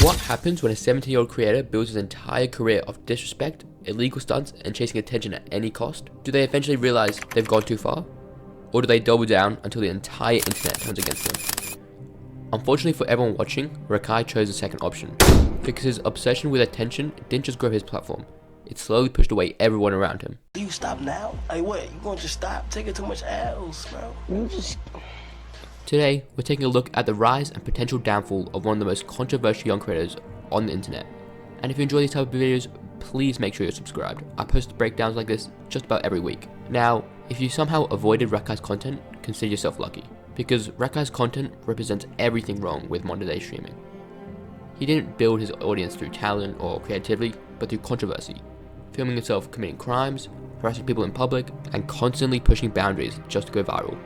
What happens when a 17-year-old creator builds his entire career off disrespect, illegal stunts, and chasing attention at any cost? Do they eventually realize they've gone too far? Or do they double down until the entire internet turns against them? Unfortunately for everyone watching, Rakai chose the second option, because his obsession with attention didn't just grow his platform, it slowly pushed away everyone around him. Do you stop now? Like what? You gonna just stop taking too much L's, bro? You just... Today, we're taking a look at the rise and potential downfall of one of the most controversial young creators on the internet. And if you enjoy these type of videos, please make sure you're subscribed. I post breakdowns like this just about every week. Now, if you somehow avoided Rakai's content, consider yourself lucky, because Rakai's content represents everything wrong with modern day streaming. He didn't build his audience through talent or creativity, but through controversy, filming himself committing crimes, harassing people in public, and constantly pushing boundaries just to go viral.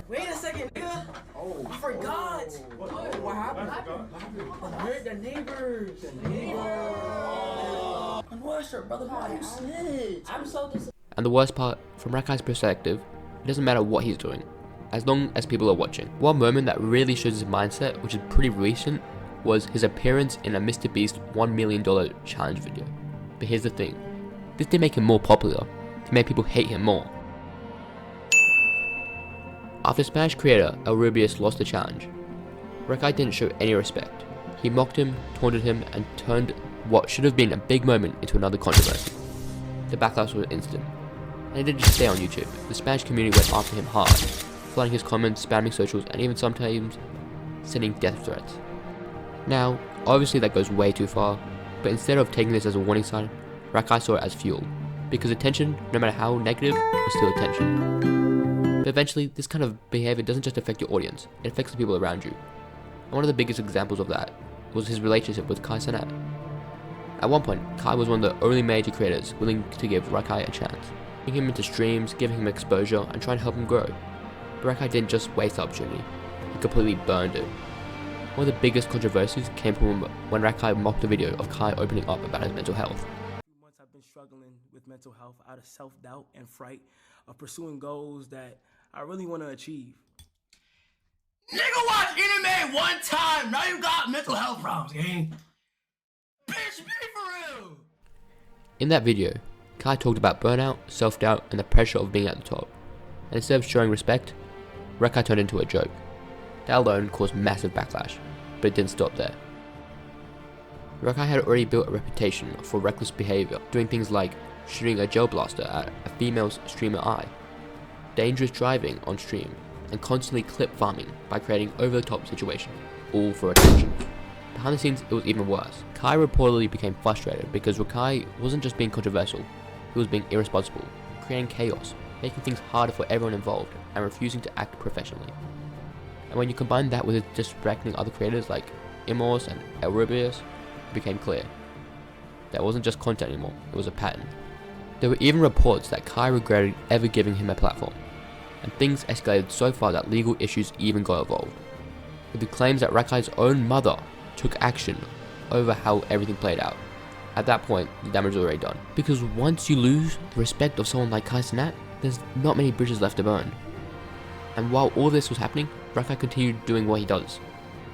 Wait a second, nigga. Oh, I forgot. What happened? I heard the neighbors. What's your brother? Why you snitch? I'm so disappointed. And the worst part, from Rakai's perspective, it doesn't matter what he's doing, as long as people are watching. One moment that really shows his mindset, which is pretty recent, was his appearance in a MrBeast $1 million challenge video. But here's the thing, this didn't make him more popular, it made people hate him more. After Spanish creator Elrubis lost the challenge, Rakai didn't show any respect. He mocked him, taunted him, and turned what should have been a big moment into another controversy. The backlash was instant, and it didn't just stay on YouTube. The Spanish community went after him hard, flooding his comments, spamming socials, and even sometimes sending death threats. Now, obviously that goes way too far, but instead of taking this as a warning sign, Rakai saw it as fuel, because attention, no matter how negative, is still attention. But eventually, this kind of behavior doesn't just affect your audience, it affects the people around you. And one of the biggest examples of that was his relationship with Kai Cenat. At one point, Kai was one of the only major creators willing to give Rakai a chance, bringing him into streams, giving him exposure, and trying to help him grow. But Rakai didn't just waste the opportunity, he completely burned it. One of the biggest controversies came from when Rakai mocked a video of Kai opening up about his mental health. few months I've been struggling with mental health out of self-doubt and fright of pursuing goals that I really want to achieve. Nigga watch anime one time, now you got mental health problems, gang. Bitch, be for real. In that video, Kai talked about burnout, self-doubt, and the pressure of being at the top. And instead of showing respect, Rakai turned into a joke. That alone caused massive backlash, but it didn't stop there. Rakai had already built a reputation for reckless behavior, doing things like shooting a gel blaster at a female streamer eye, dangerous driving on stream, and constantly clip farming by creating over-the-top situation, all for attention. Behind the scenes, it was even worse. Kai reportedly became frustrated because Rakai wasn't just being controversial, he was being irresponsible, creating chaos, making things harder for everyone involved, and refusing to act professionally. And when you combine that with his disrespecting other creators like Immors and Elrubis, it became clear that it wasn't just content anymore, it was a pattern. There were even reports that Kai regretted ever giving him a platform, and things escalated so far that legal issues even got involved, with the claims that Rakai's own mother took action over how everything played out. At that point, the damage was already done. Because once you lose the respect of someone like Kai Cenat, there's not many bridges left to burn. And while all this was happening, Rakai continued doing what he does,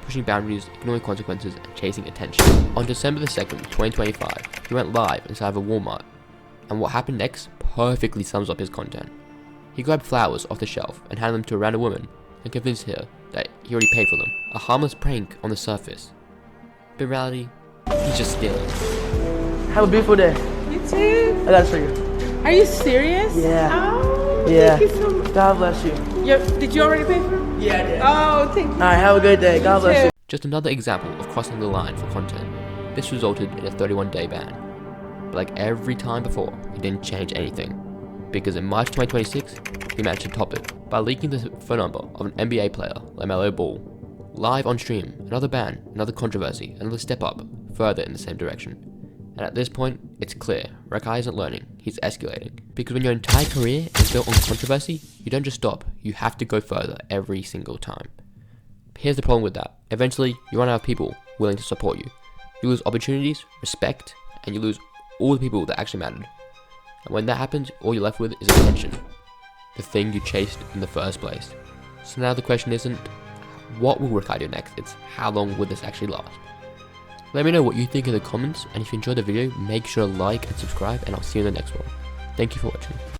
pushing boundaries, ignoring consequences, and chasing attention. On December the 2nd, 2025, he went live inside of a Walmart, and what happened next perfectly sums up his content. He grabbed flowers off the shelf and handed them to a random woman and convinced her that he already paid for them. A harmless prank on the surface. But in reality, he's just stealing. Have a beautiful day. You too. I gotta show you. Are you serious? Yeah. Oh, Yeah. thank you so much. God bless you. Did you already pay for it? Yeah, I did. Oh, thank you. Alright, have a good day. God bless you. Just another example of crossing the line for content. This resulted in a 31-day ban. But like every time before, it didn't change anything. Because in March 2026, he managed to top it by leaking the phone number of an NBA player, LaMelo Ball, live on stream. Another ban, another controversy, another step up, further in the same direction. And at this point, it's clear, Rakai isn't learning, he's escalating. Because when your entire career is built on controversy, you don't just stop, you have to go further every single time. Here's the problem with that. Eventually, you run out of people willing to support you. You lose opportunities, respect, and you lose all the people that actually mattered. And when that happens, all you're left with is attention. The thing you chased in the first place. So now the question isn't, what will Rakai do next? It's how long will this actually last? Let me know what you think in the comments, and if you enjoyed the video, make sure to like and subscribe, and I'll see you in the next one. Thank you for watching.